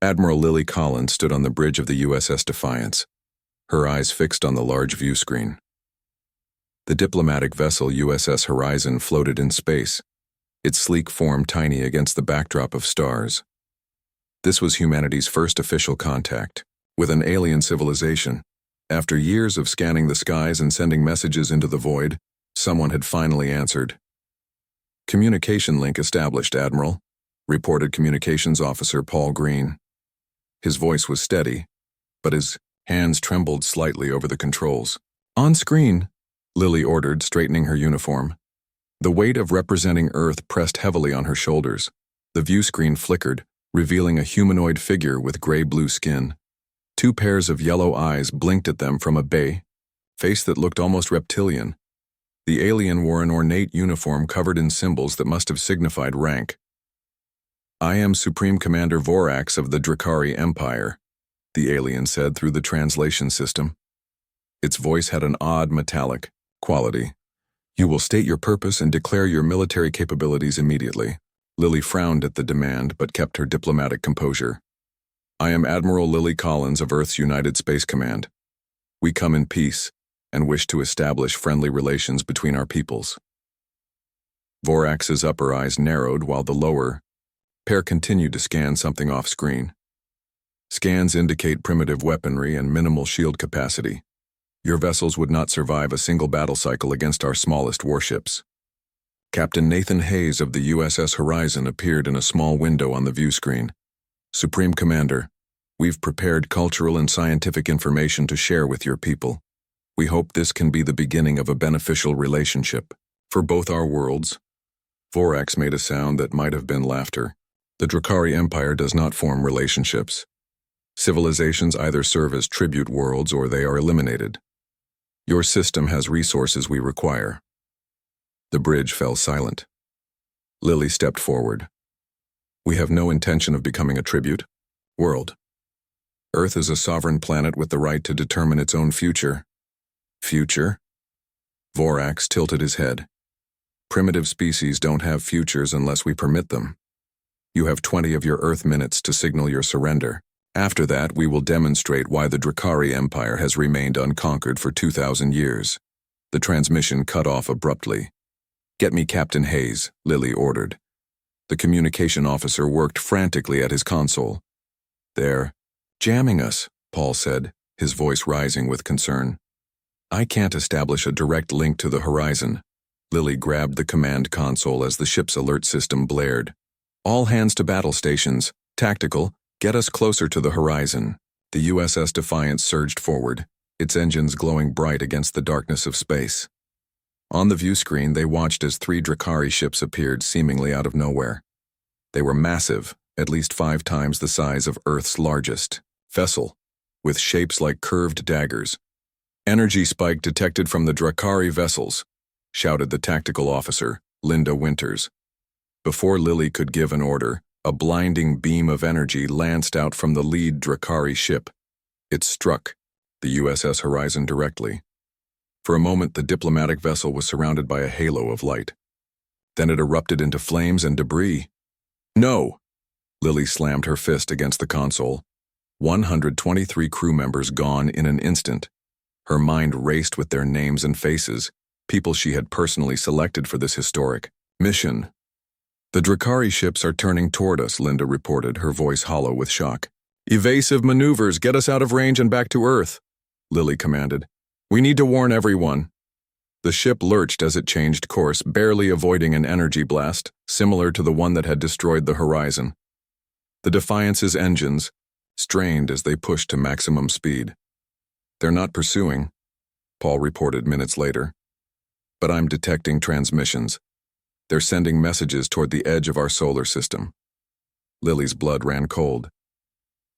Admiral Lily Collins stood on the bridge of the USS Defiance, her eyes fixed on the large view screen. The diplomatic vessel USS Horizon floated in space, its sleek form tiny against the backdrop of stars. This was humanity's first official contact with an alien civilization. After years of scanning the skies and sending messages into the void, someone had finally answered. "Communication link established, Admiral," reported Communications Officer Paul Green. His voice was steady, but his hands trembled slightly over the controls. "On screen," Lily ordered, straightening her uniform. The weight of representing Earth pressed heavily on her shoulders. The view screen flickered, revealing a humanoid figure with gray-blue skin. Two pairs of yellow eyes blinked at them from a face that looked almost reptilian. The alien wore an ornate uniform covered in symbols that must have signified rank. "I am Supreme Commander Vorax of the Drakari Empire," the alien said through the translation system. Its voice had an odd metallic quality. "You will state your purpose and declare your military capabilities immediately." Lily frowned at the demand but kept her diplomatic composure. "I am Admiral Lily Collins of Earth's United Space Command. We come in peace and wish to establish friendly relations between our peoples." Vorax's upper eyes narrowed while the lower pair continued to scan something off-screen. "Scans indicate primitive weaponry and minimal shield capacity. Your vessels would not survive a single battle cycle against our smallest warships." Captain Nathan Hayes of the USS Horizon appeared in a small window on the view screen. "Supreme Commander, we've prepared cultural and scientific information to share with your people. We hope this can be the beginning of a beneficial relationship for both our worlds." Vorax made a sound that might have been laughter. "The Drakari Empire does not form relationships. Civilizations either serve as tribute worlds or they are eliminated. Your system has resources we require." The bridge fell silent. Lily stepped forward. "We have no intention of becoming a tribute world. Earth is a sovereign planet with the right to determine its own future." "Future?" Vorax tilted his head. "Primitive species don't have futures unless we permit them. You have 20 of your Earth minutes to signal your surrender. After that, we will demonstrate why the Drakari Empire has remained unconquered for 2,000 years. The transmission cut off abruptly. "Get me Captain Hayes," Lily ordered. The communication officer worked frantically at his console. "They're jamming us," Paul said, his voice rising with concern. "I can't establish a direct link to the Horizon." Lily grabbed the command console as the ship's alert system blared. "All hands to battle stations. Tactical, get us closer to the Horizon." The USS Defiance surged forward, its engines glowing bright against the darkness of space. On the view screen, they watched as 3 Drakari ships appeared seemingly out of nowhere. They were massive, at least 5 times the size of Earth's largest vessel, with shapes like curved daggers. "Energy spike detected from the Drakari vessels," shouted the tactical officer, Linda Winters. Before Lily could give an order, a blinding beam of energy lanced out from the lead Drakari ship. It struck the USS Horizon directly. For a moment, the diplomatic vessel was surrounded by a halo of light. Then it erupted into flames and debris. "No!" Lily slammed her fist against the console. 123 crew members gone in an instant. Her mind raced with their names and faces, people she had personally selected for this historic mission. "The Drakari ships are turning toward us," Linda reported, her voice hollow with shock. "Evasive maneuvers, get us out of range and back to Earth," Lily commanded. "We need to warn everyone." The ship lurched as it changed course, barely avoiding an energy blast, similar to the one that had destroyed the Horizon. The Defiance's engines strained as they pushed to maximum speed. "They're not pursuing," Paul reported minutes later. "But I'm detecting transmissions. They're sending messages toward the edge of our solar system." Lily's blood ran cold.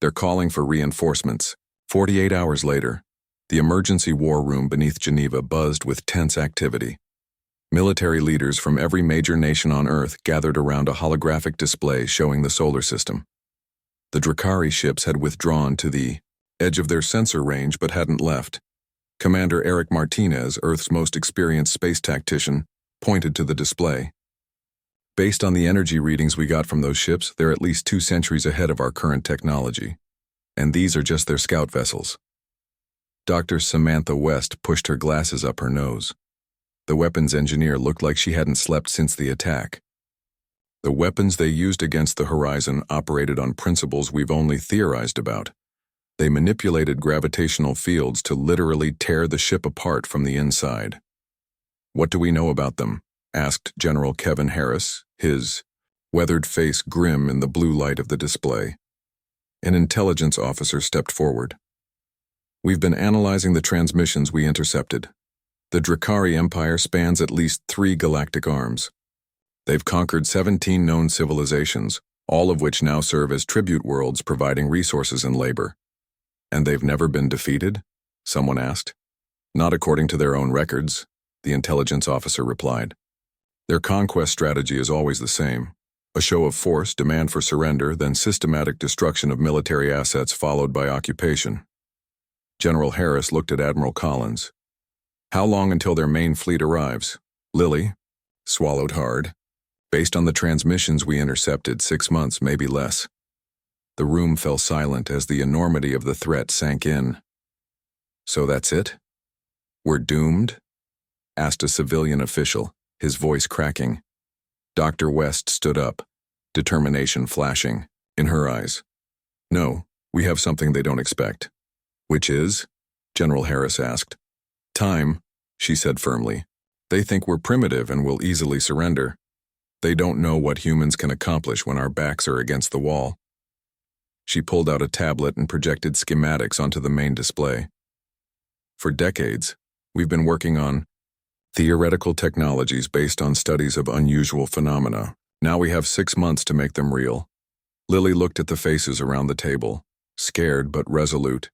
"They're calling for reinforcements." 48 hours later, the emergency war room beneath Geneva buzzed with tense activity. Military leaders from every major nation on Earth gathered around a holographic display showing the solar system. The Drakari ships had withdrawn to the edge of their sensor range but hadn't left. Commander Eric Martinez, Earth's most experienced space tactician, pointed to the display. Based on the energy readings we got from those ships, they're at least 2 centuries ahead of our current technology. And these are just their scout vessels. Dr. Samantha West pushed her glasses up her nose. The weapons engineer looked like she hadn't slept since the attack. The weapons they used against the Horizon operated on principles we've only theorized about. They manipulated gravitational fields to literally tear the ship apart from the inside. "What do we know about them?" asked General Kevin Harris, his weathered face grim in the blue light of the display. An intelligence officer stepped forward. "We've been analyzing the transmissions we intercepted. The Drakari Empire spans at least 3 galactic arms. They've conquered 17 known civilizations, all of which now serve as tribute worlds providing resources and labor." "And they've never been defeated?" someone asked. "Not according to their own records," the intelligence officer replied. "Their conquest strategy is always the same. A show of force, demand for surrender, then systematic destruction of military assets followed by occupation." General Harris looked at Admiral Collins. "How long until their main fleet arrives?" Lily swallowed hard. "Based on the transmissions we intercepted, 6 months, maybe less." The room fell silent as the enormity of the threat sank in. "So that's it? We're doomed?" asked a civilian official, his voice cracking. Dr. West stood up, determination flashing in her eyes. "No, we have something they don't expect." "Which is?" General Harris asked. "Time," she said firmly. "They think we're primitive and will easily surrender. They don't know what humans can accomplish when our backs are against the wall." She pulled out a tablet and projected schematics onto the main display. "For decades, we've been working on theoretical technologies based on studies of unusual phenomena. Now we have 6 months to make them real." Lily looked at the faces around the table, scared but resolute.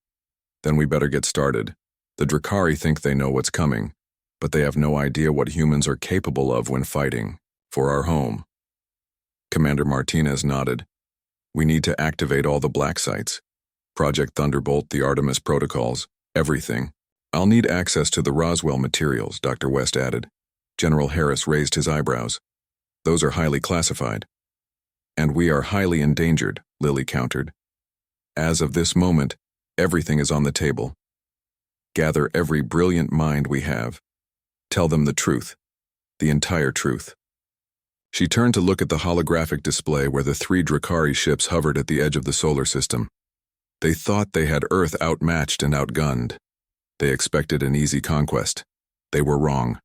"Then we better get started. The Drakari think they know what's coming, but they have no idea what humans are capable of when fighting for our home." Commander Martinez nodded. "We need to activate all the black sites. Project Thunderbolt, the Artemis protocols, everything. I'll need access to the Roswell materials," Dr. West added. General Harris raised his eyebrows. "Those are highly classified." "And we are highly endangered," Lily countered. "As of this moment, everything is on the table. Gather every brilliant mind we have. Tell them the truth, the entire truth." She turned to look at the holographic display where the 3 Drakari ships hovered at the edge of the solar system. They thought they had Earth outmatched and outgunned. They expected an easy conquest. They were wrong.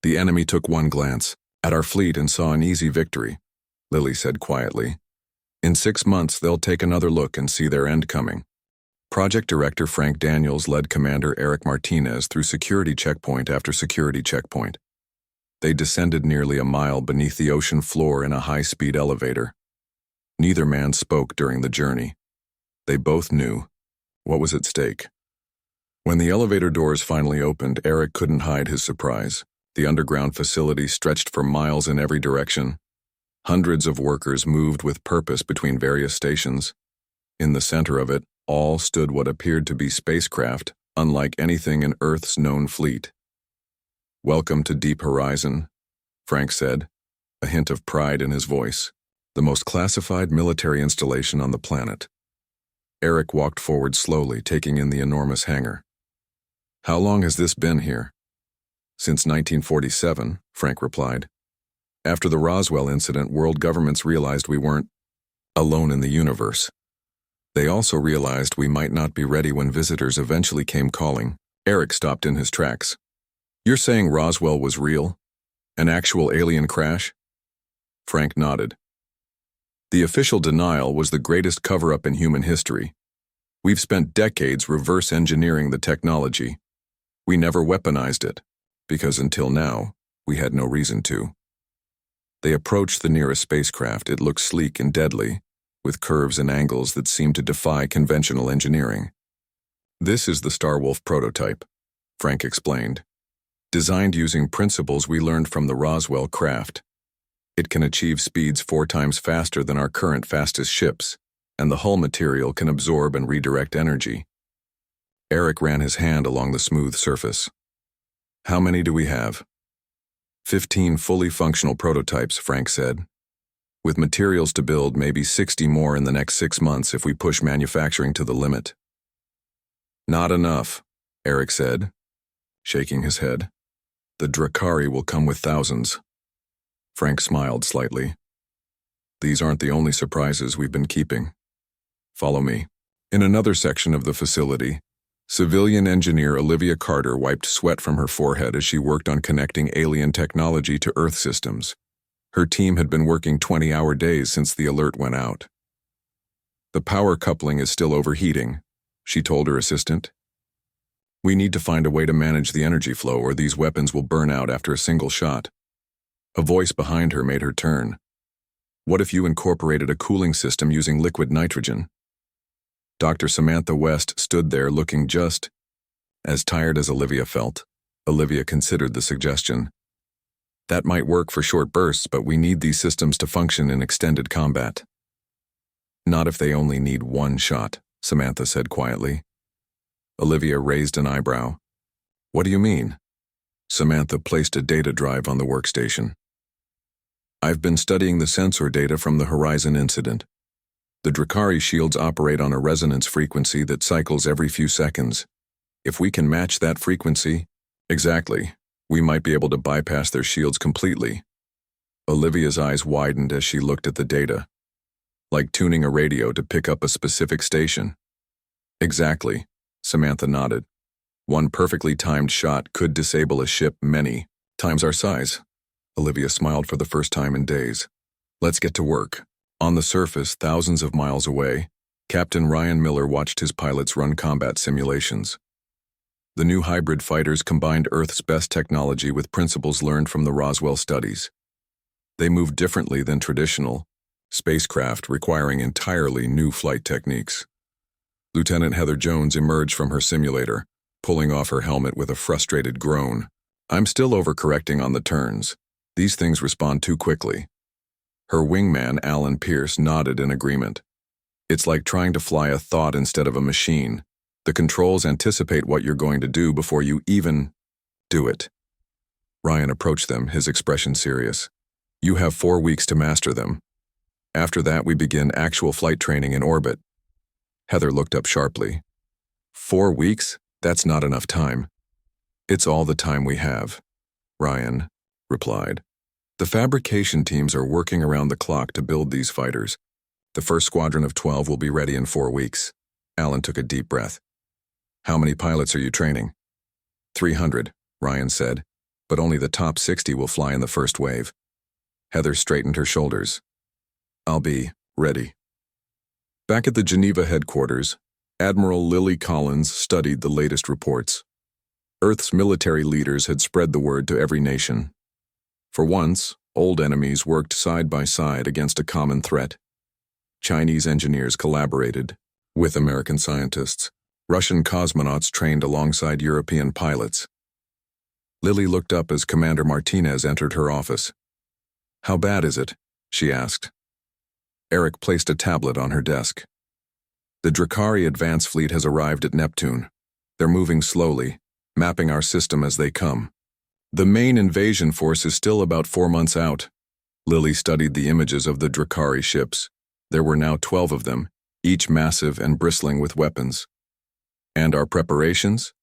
"The enemy took one glance at our fleet and saw an easy victory," Lily said quietly. "In 6 months, they'll take another look and see their end coming." Project Director Frank Daniels led Commander Eric Martinez through security checkpoint after security checkpoint. They descended nearly a mile beneath the ocean floor in a high-speed elevator. Neither man spoke during the journey. They both knew what was at stake. When the elevator doors finally opened, Eric couldn't hide his surprise. The underground facility stretched for miles in every direction. Hundreds of workers moved with purpose between various stations. In the center of it, all stood what appeared to be spacecraft, unlike anything in Earth's known fleet. "Welcome to Deep Horizon," Frank said, a hint of pride in his voice. "The most classified military installation on the planet." Eric walked forward slowly, taking in the enormous hangar. "How long has this been here?" "Since 1947, Frank replied. "After the Roswell incident, world governments realized we weren't alone in the universe. They also realized we might not be ready when visitors eventually came calling." Eric stopped in his tracks. "You're saying Roswell was real? An actual alien crash?" Frank nodded. "The official denial was the greatest cover-up in human history. We've spent decades reverse engineering the technology. We never weaponized it, because until now, we had no reason to." They approached the nearest spacecraft. It looked sleek and deadly, with curves and angles that seemed to defy conventional engineering. "This is the Starwolf prototype," Frank explained. "Designed using principles we learned from the Roswell craft. It can achieve speeds 4 times faster than our current fastest ships, and the hull material can absorb and redirect energy." Eric ran his hand along the smooth surface. "How many do we have?" 15 fully functional prototypes, Frank said. With materials to build, maybe 60 more in the next 6 months if we push manufacturing to the limit. Not enough, Eric said, shaking his head. The Drakari will come with thousands. Frank smiled slightly. These aren't the only surprises we've been keeping. Follow me. In another section of the facility, civilian engineer Olivia Carter wiped sweat from her forehead as she worked on connecting alien technology to Earth systems. Her team had been working 20-hour days since the alert went out. The power coupling is still overheating, she told her assistant. We need to find a way to manage the energy flow or these weapons will burn out after a single shot. A voice behind her made her turn. What if you incorporated a cooling system using liquid nitrogen? Dr. Samantha West stood there looking just as tired as Olivia felt. Olivia considered the suggestion. That might work for short bursts, but we need these systems to function in extended combat. Not if they only need one shot, Samantha said quietly. Olivia raised an eyebrow. What do you mean? Samantha placed a data drive on the workstation. I've been studying the sensor data from the Horizon incident. The Drakari shields operate on a resonance frequency that cycles every few seconds. If we can match that frequency, exactly, we might be able to bypass their shields completely. Olivia's eyes widened as she looked at the data. Like tuning a radio to pick up a specific station. Exactly, Samantha nodded. One perfectly timed shot could disable a ship many times our size. Olivia smiled for the first time in days. Let's get to work. On the surface, thousands of miles away, Captain Ryan Miller watched his pilots run combat simulations. The new hybrid fighters combined Earth's best technology with principles learned from the Roswell studies. They moved differently than traditional spacecraft, requiring entirely new flight techniques. Lieutenant Heather Jones emerged from her simulator, pulling off her helmet with a frustrated groan. I'm still overcorrecting on the turns. These things respond too quickly. Her wingman, Alan Pierce, nodded in agreement. It's like trying to fly a thought instead of a machine. The controls anticipate what you're going to do before you even do it. Ryan approached them, his expression serious. You have 4 weeks to master them. After that, we begin actual flight training in orbit. Heather looked up sharply. 4 weeks? That's not enough time. It's all the time we have, Ryan replied. The fabrication teams are working around the clock to build these fighters. The first squadron of 12 will be ready in 4 weeks. Alan took a deep breath. How many pilots are you training? 300, Ryan said, but only the top 60 will fly in the first wave. Heather straightened her shoulders. I'll be ready. Back at the Geneva headquarters, Admiral Lily Collins studied the latest reports. Earth's military leaders had spread the word to every nation. For once, old enemies worked side by side against a common threat. Chinese engineers collaborated with American scientists. Russian cosmonauts trained alongside European pilots. Lily looked up as Commander Martinez entered her office. How bad is it? She asked. Eric placed a tablet on her desk. The Drakari advance fleet has arrived at Neptune. They're moving slowly, mapping our system as they come. The main invasion force is still about 4 months out. Lily studied the images of the Drakari ships. There were now 12 of them, each massive and bristling with weapons. And our preparations?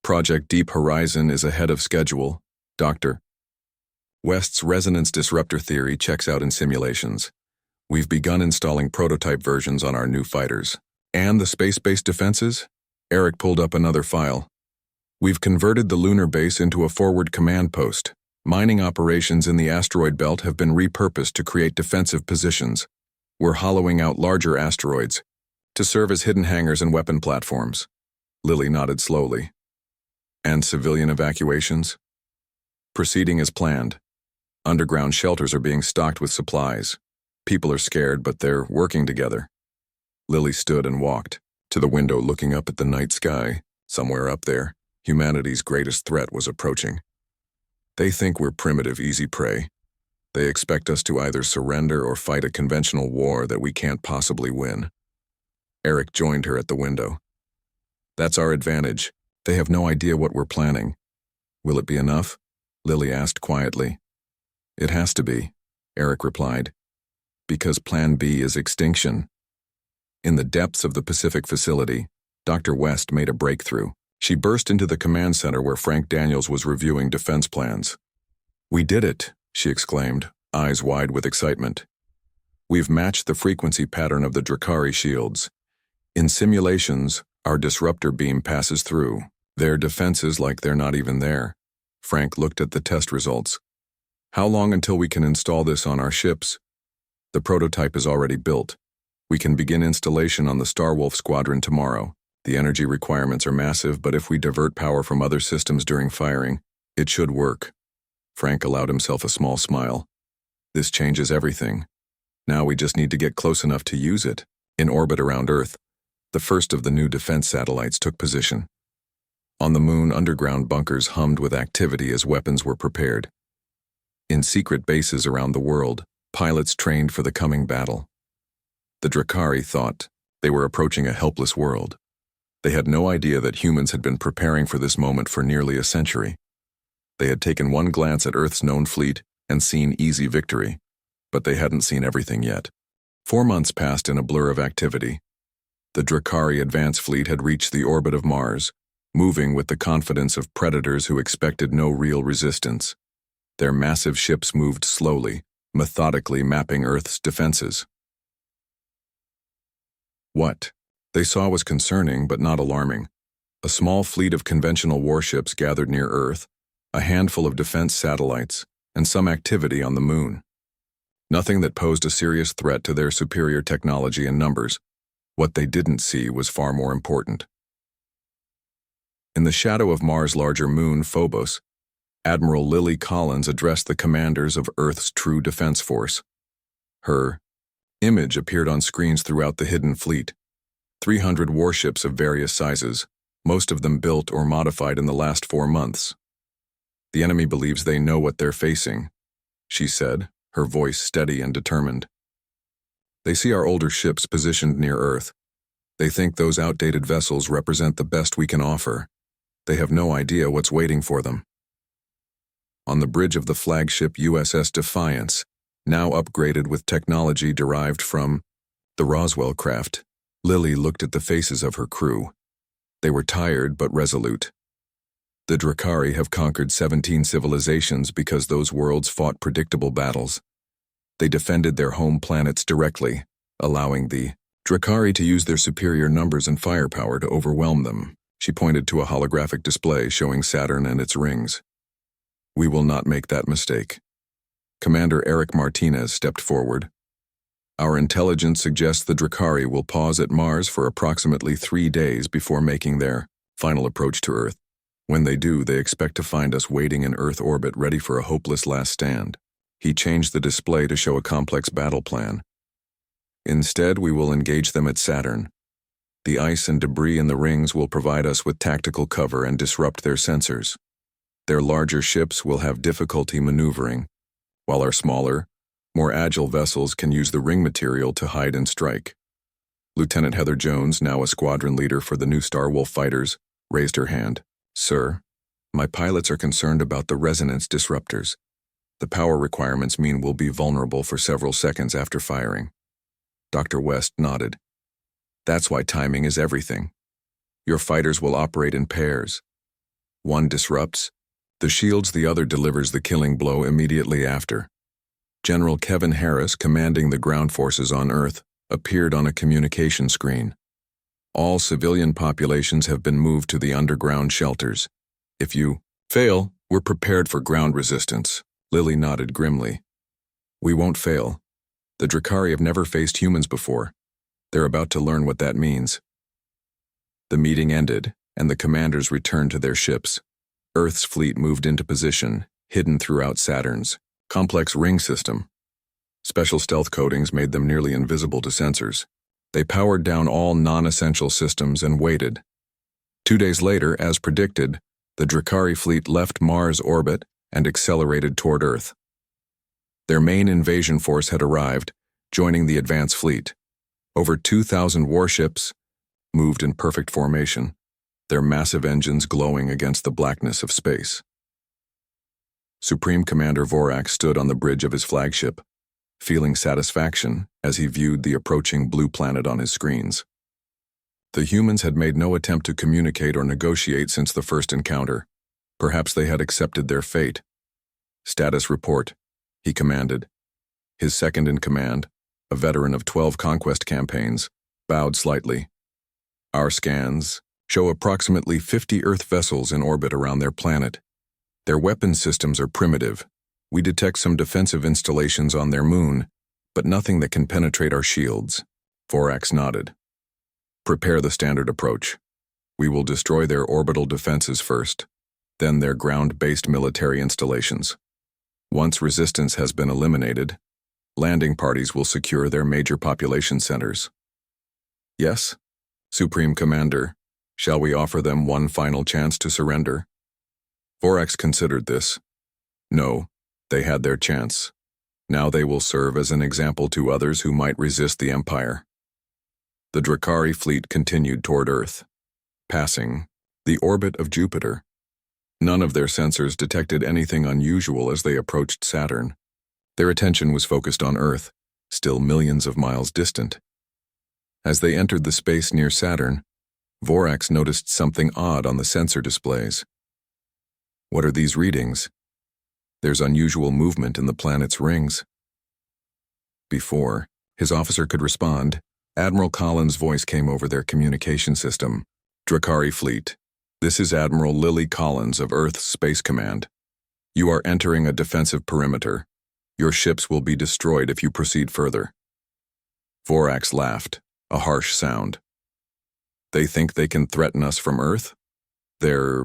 Project Deep Horizon is ahead of schedule, Dr. West's resonance disruptor theory checks out in simulations. We've begun installing prototype versions on our new fighters. And the space-based defenses? Eric pulled up another file. We've converted the lunar base into a forward command post. Mining operations in the asteroid belt have been repurposed to create defensive positions. We're hollowing out larger asteroids to serve as hidden hangars and weapon platforms. Lily nodded slowly. And civilian evacuations? Proceeding as planned. Underground shelters are being stocked with supplies. People are scared, but they're working together. Lily stood and walked to the window looking up at the night sky. Somewhere up there, humanity's greatest threat was approaching. They think we're primitive, easy prey. They expect us to either surrender or fight a conventional war that we can't possibly win. Eric joined her at the window. That's our advantage. They have no idea what we're planning. Will it be enough? Lily asked quietly. It has to be, Eric replied. Because Plan B is extinction. In the depths of the Pacific facility, Dr. West made a breakthrough. She burst into the command center where Frank Daniels was reviewing defense plans. We did it, she exclaimed, eyes wide with excitement. We've matched the frequency pattern of the Drakari shields. In simulations, our disruptor beam passes through. Their defenses like they're not even there. Frank looked at the test results. How long until we can install this on our ships? The prototype is already built. We can begin installation on the Starwolf squadron tomorrow. The energy requirements are massive, but if we divert power from other systems during firing, it should work. Frank allowed himself a small smile. This changes everything. Now we just need to get close enough to use it. In orbit around Earth, the first of the new defense satellites took position. On the moon, underground bunkers hummed with activity as weapons were prepared. In secret bases around the world, pilots trained for the coming battle. The Drakari thought they were approaching a helpless world. They had no idea that humans had been preparing for this moment for nearly a century. They had taken one glance at Earth's known fleet and seen easy victory, but they hadn't seen everything yet. 4 months passed in a blur of activity. The Drakari advance fleet had reached the orbit of Mars, moving with the confidence of predators who expected no real resistance. Their massive ships moved slowly, methodically mapping Earth's defenses. What they saw was concerning but not alarming. A small fleet of conventional warships gathered near Earth, a handful of defense satellites, and some activity on the moon. Nothing that posed a serious threat to their superior technology and numbers. What they didn't see was far more important. In the shadow of Mars' larger moon, Phobos, Admiral Lily Collins addressed the commanders of Earth's true defense force. Her image appeared on screens throughout the hidden fleet. 300 warships of various sizes, most of them built or modified in the last 4 months. The enemy believes they know what they're facing, she said, her voice steady and determined. They see our older ships positioned near Earth. They think those outdated vessels represent the best we can offer. They have no idea what's waiting for them. On the bridge of the flagship USS Defiance, now upgraded with technology derived from the Roswell craft, Lily looked at the faces of her crew. They were tired but resolute. The Drakari have conquered 17 civilizations because those worlds fought predictable battles. They defended their home planets directly, allowing the Drakari to use their superior numbers and firepower to overwhelm them. She pointed to a holographic display showing Saturn and its rings. We will not make that mistake. Commander Eric Martinez stepped forward. Our intelligence suggests the Drakari will pause at Mars for approximately 3 days before making their final approach to Earth. When they do, they expect to find us waiting in Earth orbit ready for a hopeless last stand. He changed the display to show a complex battle plan. Instead, we will engage them at Saturn. The ice and debris in the rings will provide us with tactical cover and disrupt their sensors. Their larger ships will have difficulty maneuvering, while our smaller, more agile vessels can use the ring material to hide and strike. Lieutenant Heather Jones, now a squadron leader for the new Starwolf fighters, raised her hand. Sir, my pilots are concerned about the resonance disruptors. The power requirements mean we'll be vulnerable for several seconds after firing. Dr. West nodded. That's why timing is everything. Your fighters will operate in pairs. One disrupts the shields, the other delivers the killing blow immediately after. General Kevin Harris, commanding the ground forces on Earth, appeared on a communication screen. All civilian populations have been moved to the underground shelters. If you fail, we're prepared for ground resistance. Lily nodded grimly. We won't fail. The Drakari have never faced humans before. They're about to learn what that means. The meeting ended, and the commanders returned to their ships. Earth's fleet moved into position, hidden throughout Saturn's complex ring system. Special stealth coatings made them nearly invisible to sensors. They powered down all non-essential systems and waited. 2 days later, as predicted, the Drakari fleet left Mars orbit and accelerated toward Earth. Their main invasion force had arrived, joining the advance fleet. Over 2,000 warships moved in perfect formation, their massive engines glowing against the blackness of space. Supreme Commander Vorax stood on the bridge of his flagship, feeling satisfaction as he viewed the approaching blue planet on his screens. The humans had made no attempt to communicate or negotiate since the first encounter. Perhaps they had accepted their fate. "Status report," he commanded. His second in command, a veteran of 12 conquest campaigns, bowed slightly. "Our scans show approximately 50 Earth vessels in orbit around their planet. Their weapon systems are primitive. We detect some defensive installations on their moon, but nothing that can penetrate our shields." Vorax nodded. "Prepare the standard approach. We will destroy their orbital defenses first, then their ground-based military installations. Once resistance has been eliminated, landing parties will secure their major population centers." "Yes, Supreme Commander. Shall we offer them one final chance to surrender?" Vorax considered this. No, they had their chance. Now they will serve as an example to others who might resist the Empire. The Drakari fleet continued toward Earth, passing the orbit of Jupiter. None of their sensors detected anything unusual as they approached Saturn. Their attention was focused on Earth, still millions of miles distant. As they entered the space near Saturn, Vorax noticed something odd on the sensor displays. "What are these readings? There's unusual movement in the planet's rings." Before his officer could respond, Admiral Collins' voice came over their communication system. "Drakari Fleet, this is Admiral Lily Collins of Earth's Space Command. You are entering a defensive perimeter. Your ships will be destroyed if you proceed further." Vorax laughed, a harsh sound. "They think they can threaten us from Earth? Their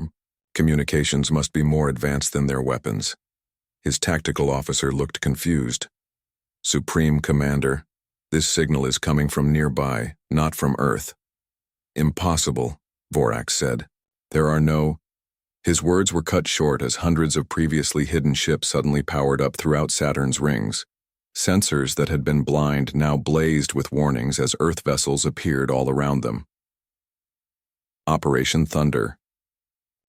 communications must be more advanced than their weapons." His tactical officer looked confused. "Supreme Commander, this signal is coming from nearby, not from Earth." "Impossible," Vorax said. "There are no—" His words were cut short as hundreds of previously hidden ships suddenly powered up throughout Saturn's rings. Sensors that had been blind now blazed with warnings as Earth vessels appeared all around them. Operation Thunder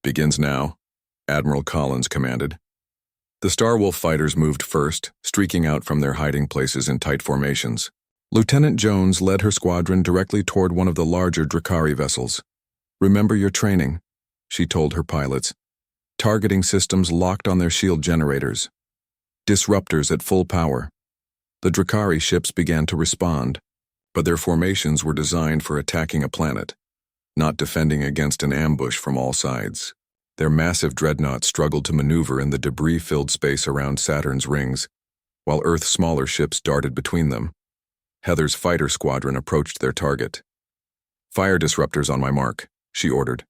begins now, Admiral Collins commanded. The Starwolf fighters moved first, streaking out from their hiding places in tight formations. Lieutenant Jones led her squadron directly toward one of the larger Drakari vessels. "Remember your training," she told her pilots. "Targeting systems locked on their shield generators. Disruptors at full power." The Drakari ships began to respond, but their formations were designed for attacking a planet, not defending against an ambush from all sides. Their massive dreadnoughts struggled to maneuver in the debris-filled space around Saturn's rings, while Earth's smaller ships darted between them. Heather's fighter squadron approached their target. "Fire disruptors on my mark," she ordered.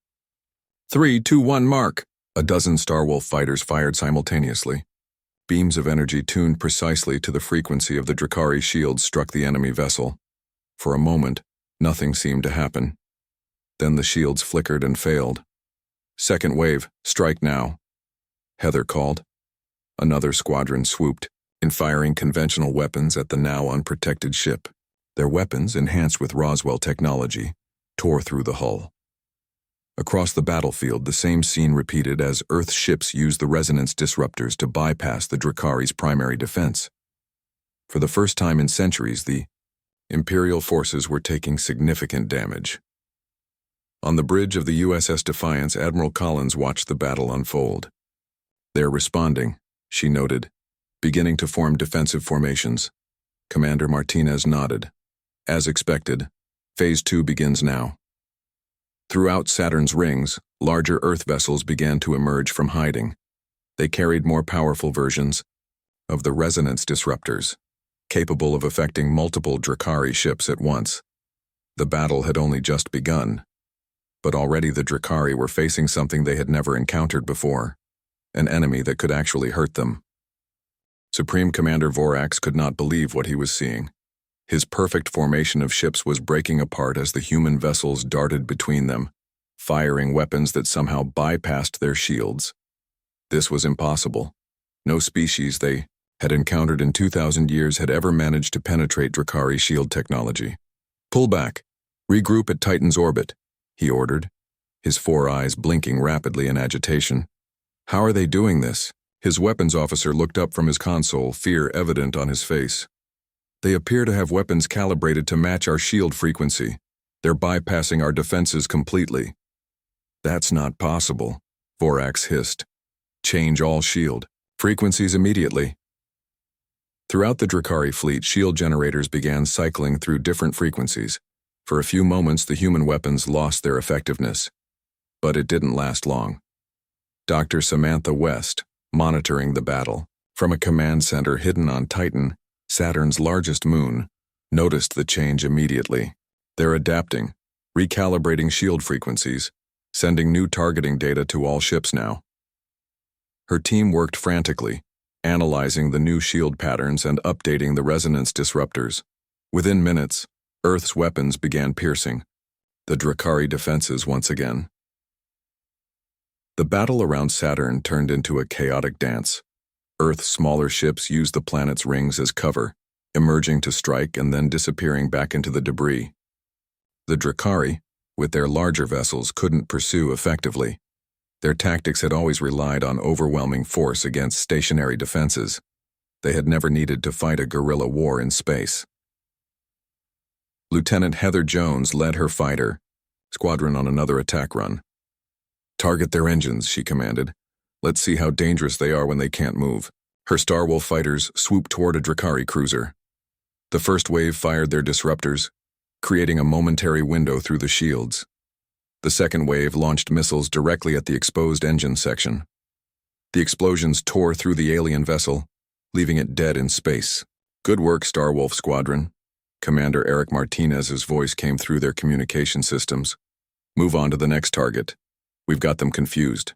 3, 2, 1, mark! A dozen Starwolf fighters fired simultaneously. Beams of energy tuned precisely to the frequency of the Drakari shields struck the enemy vessel. For a moment, nothing seemed to happen. Then the shields flickered and failed. "Second wave, strike now," Heather called. Another squadron swooped, in firing conventional weapons at the now unprotected ship. Their weapons, enhanced with Roswell technology, tore through the hull. Across the battlefield, the same scene repeated as Earth ships used the resonance disruptors to bypass the Drakari's primary defense. For the first time in centuries, the Imperial forces were taking significant damage. On the bridge of the USS Defiance, Admiral Collins watched the battle unfold. "They're responding," she noted, beginning to form defensive formations. Commander Martinez nodded. "As expected, Phase 2 begins now." Throughout Saturn's rings, larger Earth vessels began to emerge from hiding. They carried more powerful versions of the resonance disruptors, capable of affecting multiple Drakari ships at once. The battle had only just begun, but already the Drakari were facing something they had never encountered before, an enemy that could actually hurt them. Supreme Commander Vorax could not believe what he was seeing. His perfect formation of ships was breaking apart as the human vessels darted between them, firing weapons that somehow bypassed their shields. This was impossible. No species they had encountered in 2,000 years had ever managed to penetrate Drakari shield technology. "Pull back. Regroup at Titan's orbit," he ordered, his 4 eyes blinking rapidly in agitation. "How are they doing this?" His weapons officer looked up from his console, fear evident on his face. They appear to have weapons calibrated to match our shield frequency. They're bypassing our defenses completely. That's not possible, Vorax hissed. Change all shield frequencies immediately. Throughout the Drakari fleet, shield generators began cycling through different frequencies. For a few moments, the human weapons lost their effectiveness. But it didn't last long. Dr. Samantha West, monitoring the battle, from a command center hidden on Titan, Saturn's largest moon, noticed the change immediately. They're adapting, recalibrating shield frequencies, sending new targeting data to all ships now. Her team worked frantically, analyzing the new shield patterns and updating the resonance disruptors. Within minutes, Earth's weapons began piercing the Drakari defenses once again. The battle around Saturn turned into a chaotic dance. Earth's smaller ships used the planet's rings as cover, emerging to strike and then disappearing back into the debris. The Drakari, with their larger vessels, couldn't pursue effectively. Their tactics had always relied on overwhelming force against stationary defenses. They had never needed to fight a guerrilla war in space. Lieutenant Heather Jones led her fighter squadron on another attack run. Target their engines, she commanded. Let's see how dangerous they are when they can't move. Her Starwolf fighters swooped toward a Drakari cruiser. The first wave fired their disruptors, creating a momentary window through the shields. The second wave launched missiles directly at the exposed engine section. The explosions tore through the alien vessel, leaving it dead in space. Good work, Starwolf Squadron. Commander Eric Martinez's voice came through their communication systems. Move on to the next target. We've got them confused.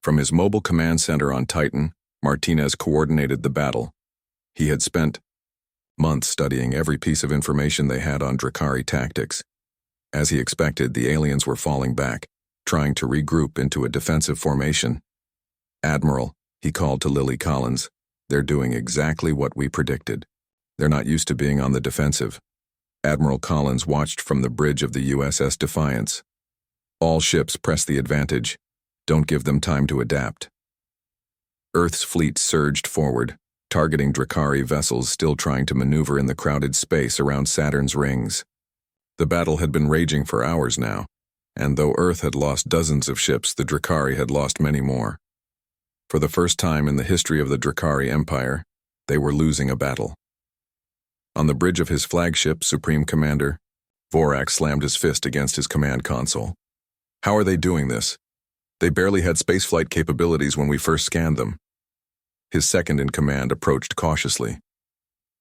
From his mobile command center on Titan, Martinez coordinated the battle. He had spent months studying every piece of information they had on Drakari tactics. As he expected, the aliens were falling back, trying to regroup into a defensive formation. Admiral, he called to Lily Collins, they're doing exactly what we predicted. They're not used to being on the defensive. Admiral Collins watched from the bridge of the USS Defiance. All ships press the advantage. Don't give them time to adapt. Earth's fleet surged forward, targeting Drakari vessels still trying to maneuver in the crowded space around Saturn's rings. The battle had been raging for hours now, and though Earth had lost dozens of ships, the Drakari had lost many more. For the first time in the history of the Drakari Empire, they were losing a battle. On the bridge of his flagship, Supreme Commander, Vorax slammed his fist against his command console. How are they doing this? They barely had spaceflight capabilities when we first scanned them. His second-in-command approached cautiously.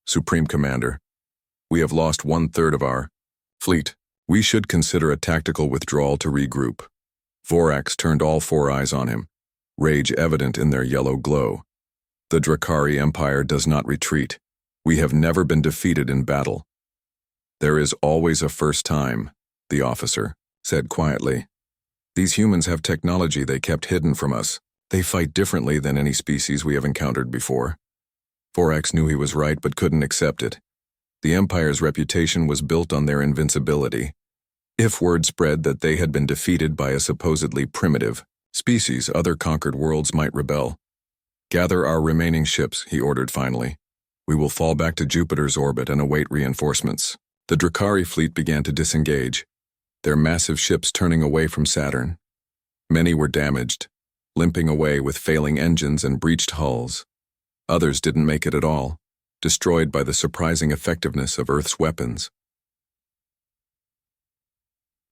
Supreme Commander, we have lost 1/3 of our fleet. We should consider a tactical withdrawal to regroup. Vorax turned all four eyes on him, rage evident in their yellow glow. The Drakari Empire does not retreat. We have never been defeated in battle. There is always a first time, the officer said quietly. These humans have technology they kept hidden from us. They fight differently than any species we have encountered before. Vorax knew he was right but couldn't accept it. The Empire's reputation was built on their invincibility. If word spread that they had been defeated by a supposedly primitive species, other conquered worlds might rebel. Gather our remaining ships, he ordered finally. We will fall back to Jupiter's orbit and await reinforcements. The Drakari fleet began to disengage, their massive ships turning away from Saturn. Many were damaged, limping away with failing engines and breached hulls. Others didn't make it at all, destroyed by the surprising effectiveness of Earth's weapons.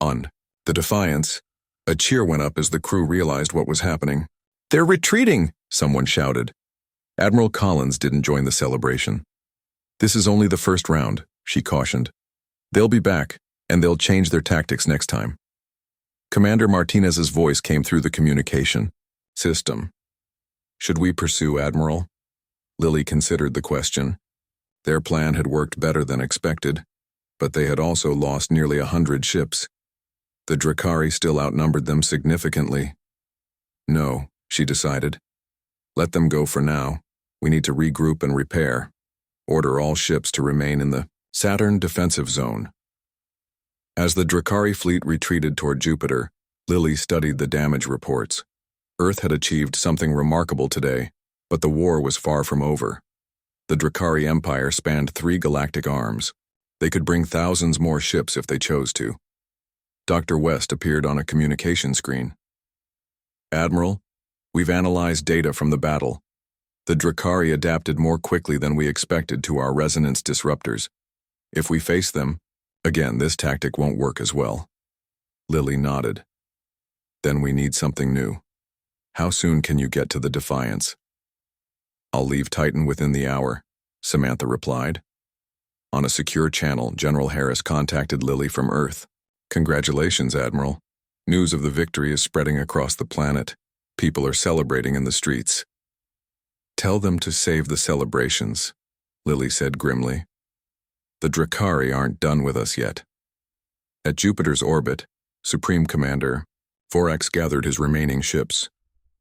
On the Defiance, a cheer went up as the crew realized what was happening. They're retreating, someone shouted. Admiral Collins didn't join the celebration. This is only the first round, she cautioned. They'll be back, and they'll change their tactics next time. Commander Martinez's voice came through the communication system. Should we pursue, Admiral? Lily considered the question. Their plan had worked better than expected, but they had also lost nearly 100 ships. The Drakari still outnumbered them significantly. No, she decided. Let them go for now. We need to regroup and repair. Order all ships to remain in the Saturn defensive zone. As the Drakari fleet retreated toward Jupiter, Lily studied the damage reports. Earth had achieved something remarkable today, but the war was far from over. The Drakari Empire spanned 3 galactic arms. They could bring thousands more ships if they chose to. Dr. West appeared on a communication screen. Admiral, we've analyzed data from the battle. The Drakari adapted more quickly than we expected to our resonance disruptors. If we face them, again, this tactic won't work as well. Lily nodded. Then we need something new. How soon can you get to the Defiance? I'll leave Titan within the hour, Samantha replied. On a secure channel, General Harris contacted Lily from Earth. Congratulations, Admiral. News of the victory is spreading across the planet. People are celebrating in the streets. Tell them to save the celebrations, Lily said grimly. The Drakari aren't done with us yet. At Jupiter's orbit, Supreme Commander Vorax gathered his remaining ships.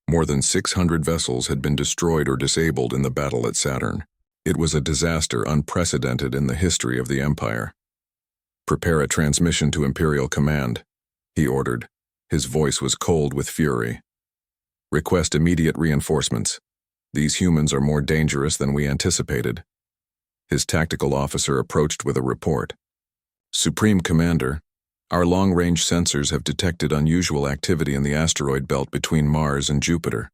More than 600 vessels had been destroyed or disabled in the battle at Saturn. It was a disaster unprecedented in the history of the Empire. Prepare a transmission to Imperial Command, he ordered. His voice was cold with fury. Request immediate reinforcements. These humans are more dangerous than we anticipated. His tactical officer approached with a report. Supreme Commander, our long-range sensors have detected unusual activity in the asteroid belt between Mars and Jupiter.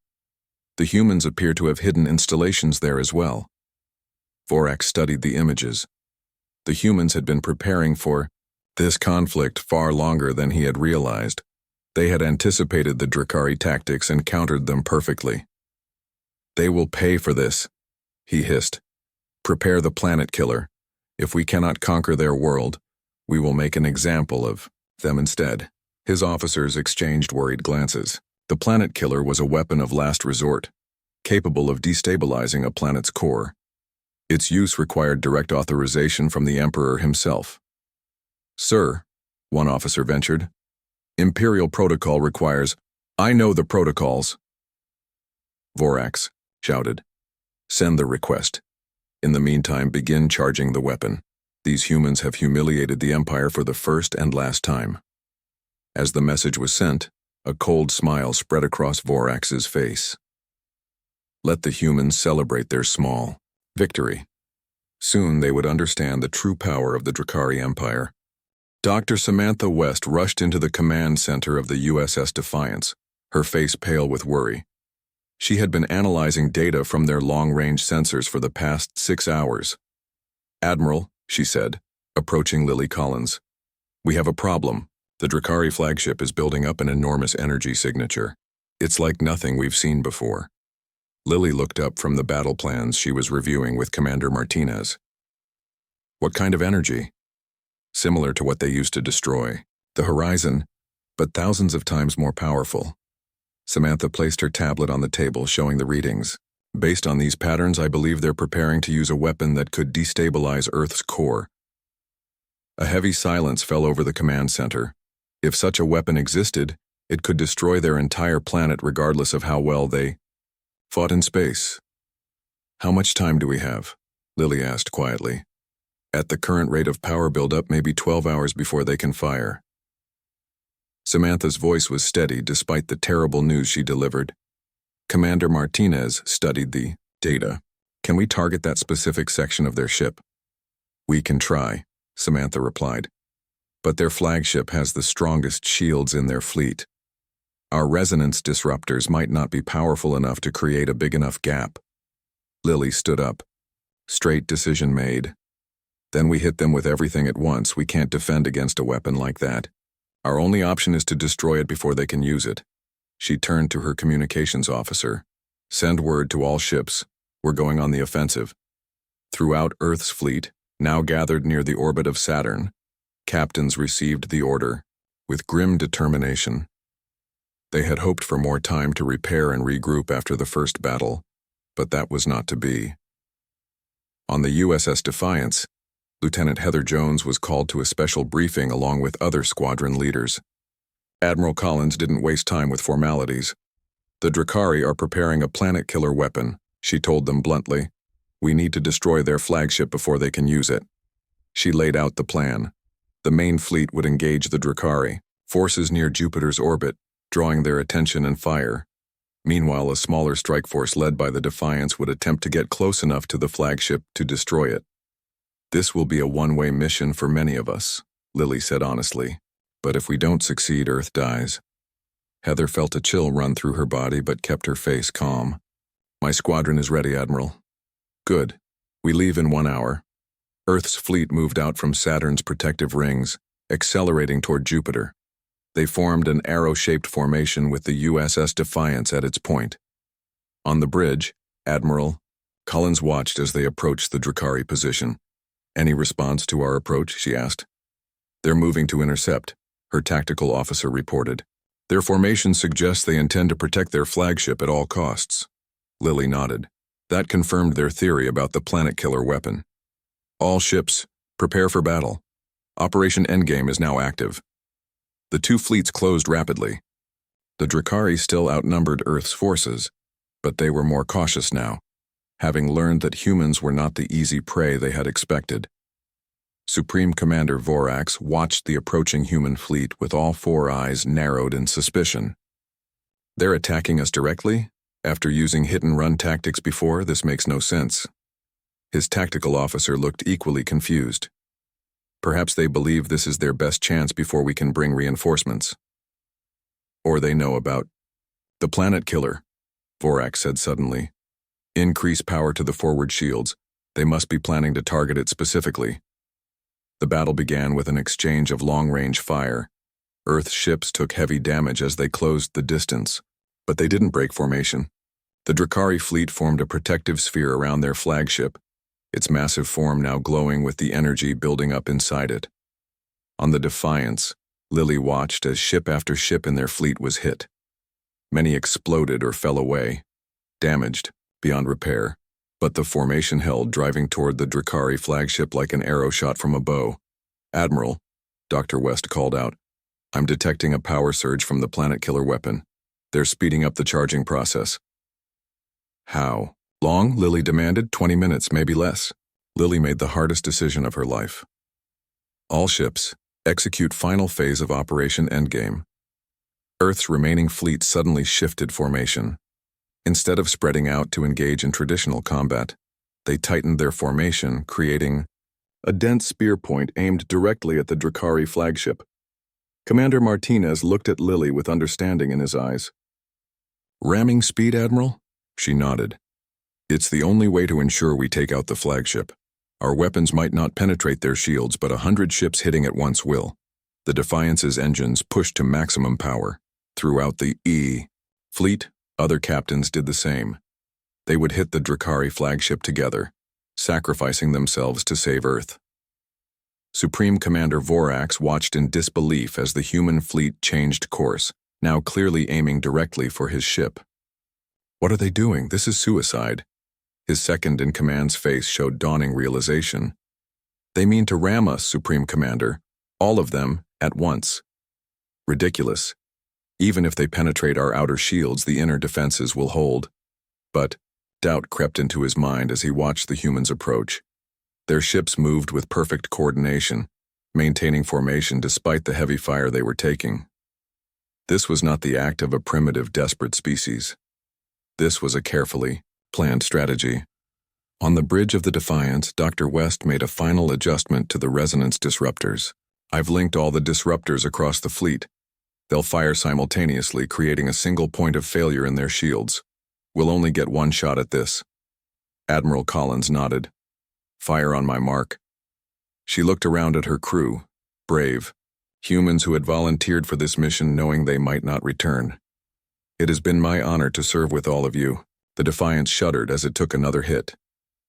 The humans appear to have hidden installations there as well. Vorax studied the images. The humans had been preparing for this conflict far longer than he had realized. They had anticipated the Drakari tactics and countered them perfectly. They will pay for this, he hissed. Prepare the planet killer. If we cannot conquer their world, we will make an example of them instead. His officers exchanged worried glances. The planet killer was a weapon of last resort, capable of destabilizing a planet's core. Its use required direct authorization from the Emperor himself. Sir, one officer ventured, Imperial protocol requires, I know the protocols. Vorax shouted, send the request. In the meantime, begin charging the weapon. These humans have humiliated the Empire for the first and last time. As the message was sent, a cold smile spread across Vorax's face. Let the humans celebrate their small victory. Soon they would understand the true power of the Drakari Empire. Dr. Samantha West rushed into the command center of the USS Defiance, her face pale with worry. She had been analyzing data from their long-range sensors for the past 6 hours. Admiral, she said, approaching Lily Collins. We have a problem. The Drakari flagship is building up an enormous energy signature. It's like nothing we've seen before. Lily looked up from the battle plans she was reviewing with Commander Martinez. What kind of energy? Similar to what they used to destroy the Horizon, but thousands of times more powerful. Samantha placed her tablet on the table, showing the readings. Based on these patterns, I believe they're preparing to use a weapon that could destabilize Earth's core. A heavy silence fell over the command center. If such a weapon existed, it could destroy their entire planet regardless of how well they fought in space. How much time do we have? Lily asked quietly. At the current rate of power buildup, maybe 12 hours before they can fire. Samantha's voice was steady despite the terrible news she delivered. Commander Martinez studied the data. Can we target that specific section of their ship? We can try, Samantha replied. But their flagship has the strongest shields in their fleet. Our resonance disruptors might not be powerful enough to create a big enough gap. Lily stood up. Straight decision made. Then we hit them with everything at once. We can't defend against a weapon like that. Our only option is to destroy it before they can use it. She turned to her communications officer. Send word to all ships. We're going on the offensive. Throughout Earth's fleet, now gathered near the orbit of Saturn, captains received the order with grim determination. They had hoped for more time to repair and regroup after the first battle, but that was not to be. On the USS Defiance, Lieutenant Heather Jones was called to a special briefing along with other squadron leaders. Admiral Collins didn't waste time with formalities. The Drakari are preparing a planet-killer weapon, she told them bluntly. We need to destroy their flagship before they can use it. She laid out the plan. The main fleet would engage the Drakari, forces near Jupiter's orbit, drawing their attention and fire. Meanwhile, a smaller strike force led by the Defiance would attempt to get close enough to the flagship to destroy it. "This will be a one-way mission for many of us," Lily said honestly. "But if we don't succeed, Earth dies." Heather felt a chill run through her body but kept her face calm. "My squadron is ready, Admiral." "Good. We leave in 1 hour." Earth's fleet moved out from Saturn's protective rings, accelerating toward Jupiter. They formed an arrow-shaped formation with the USS Defiance at its point. On the bridge, Admiral Collins watched as they approached the Drakari position. "Any response to our approach?" she asked. "They're moving to intercept," her tactical officer reported. "Their formation suggests they intend to protect their flagship at all costs." Lily nodded. That confirmed their theory about the planet-killer weapon. "All ships, prepare for battle. Operation Endgame is now active." The two fleets closed rapidly. The Drakari still outnumbered Earth's forces, but they were more cautious now, having learned that humans were not the easy prey they had expected. Supreme Commander Vorax watched the approaching human fleet with all four eyes narrowed in suspicion. "They're attacking us directly? After using hit-and-run tactics before, this makes no sense." His tactical officer looked equally confused. "Perhaps they believe this is their best chance before we can bring reinforcements. Or they know about the planet killer," Vorax said suddenly. "Increase power to the forward shields. They must be planning to target it specifically." The battle began with an exchange of long-range fire. Earth's ships took heavy damage as they closed the distance, but they didn't break formation. The Drakari fleet formed a protective sphere around their flagship, its massive form now glowing with the energy building up inside it. On the Defiance, Lily watched as ship after ship in their fleet was hit. Many exploded or fell away, damaged beyond repair, but the formation held, driving toward the Drakari flagship like an arrow shot from a bow. "Admiral," Dr. West called out, "I'm detecting a power surge from the planet-killer weapon. They're speeding up the charging process." "How long?" Lily demanded. 20 minutes, maybe less. Lily made the hardest decision of her life. "All ships, execute final phase of Operation Endgame." Earth's remaining fleet suddenly shifted formation. Instead of spreading out to engage in traditional combat, they tightened their formation, creating a dense spear point aimed directly at the Drakari flagship. Commander Martinez looked at Lily with understanding in his eyes. "Ramming speed, Admiral?" She nodded. "It's the only way to ensure we take out the flagship. Our weapons might not penetrate their shields, but 100 ships hitting at once will." The Defiance's engines pushed to maximum power. Throughout the fleet, other captains did the same. They would hit the Drakari flagship together, sacrificing themselves to save Earth. Supreme Commander Vorax watched in disbelief as the human fleet changed course, now clearly aiming directly for his ship. "What are they doing? This is suicide." His second-in-command's face showed dawning realization. "They mean to ram us, Supreme Commander. All of them, at once." "Ridiculous. Even if they penetrate our outer shields, the inner defenses will hold." But doubt crept into his mind as he watched the humans approach. Their ships moved with perfect coordination, maintaining formation despite the heavy fire they were taking. This was not the act of a primitive, desperate species. This was a carefully planned strategy. On the bridge of the Defiance, Dr. West made a final adjustment to the resonance disruptors. "I've linked all the disruptors across the fleet. They'll fire simultaneously, creating a single point of failure in their shields. We'll only get one shot at this." Admiral Collins nodded. "Fire on my mark." She looked around at her crew, brave, humans who had volunteered for this mission knowing they might not return. "It has been my honor to serve with all of you." The Defiance shuddered as it took another hit,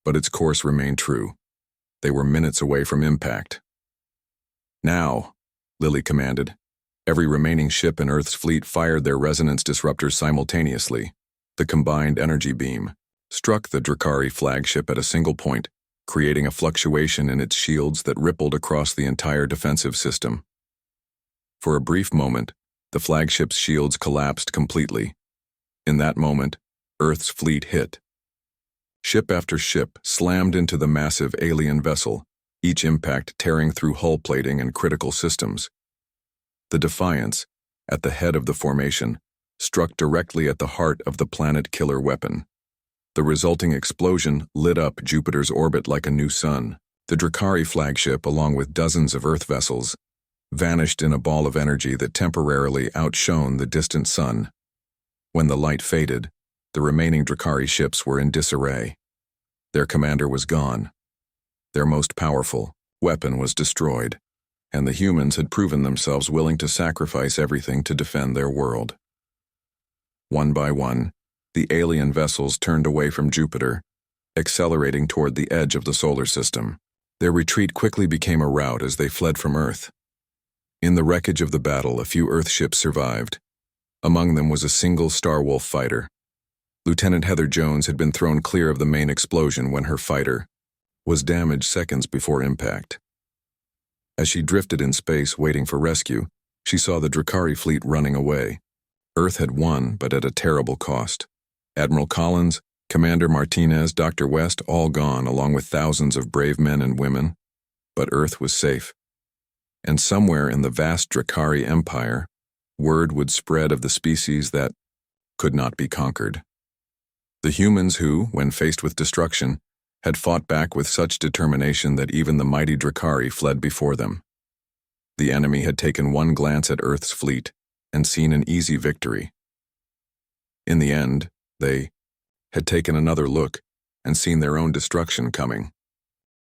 but its course remained true. They were minutes away from impact. "Now," Lily commanded. Every remaining ship in Earth's fleet fired their resonance disruptors simultaneously. The combined energy beam struck the Drakari flagship at a single point, creating a fluctuation in its shields that rippled across the entire defensive system. For a brief moment, the flagship's shields collapsed completely. In that moment, Earth's fleet hit. Ship after ship slammed into the massive alien vessel, each impact tearing through hull plating and critical systems. The Defiance, at the head of the formation, struck directly at the heart of the planet-killer weapon. The resulting explosion lit up Jupiter's orbit like a new sun. The Drakari flagship, along with dozens of Earth vessels, vanished in a ball of energy that temporarily outshone the distant sun. When the light faded, the remaining Drakari ships were in disarray. Their commander was gone. Their most powerful weapon was destroyed, and the humans had proven themselves willing to sacrifice everything to defend their world. One by one, the alien vessels turned away from Jupiter, accelerating toward the edge of the solar system. Their retreat quickly became a rout as they fled from Earth. In the wreckage of the battle, a few Earth ships survived. Among them was a single Starwolf fighter. Lieutenant Heather Jones had been thrown clear of the main explosion when her fighter was damaged seconds before impact. As she drifted in space waiting for rescue, she saw the Drakari fleet running away. Earth had won, but at a terrible cost. Admiral Collins, Commander Martinez, Dr. West, all gone, along with thousands of brave men and women. But Earth was safe. And somewhere in the vast Drakari Empire, word would spread of the species that could not be conquered. The humans who, when faced with destruction, had fought back with such determination that even the mighty Drakari fled before them. The enemy had taken one glance at Earth's fleet and seen an easy victory. In the end, they had taken another look and seen their own destruction coming.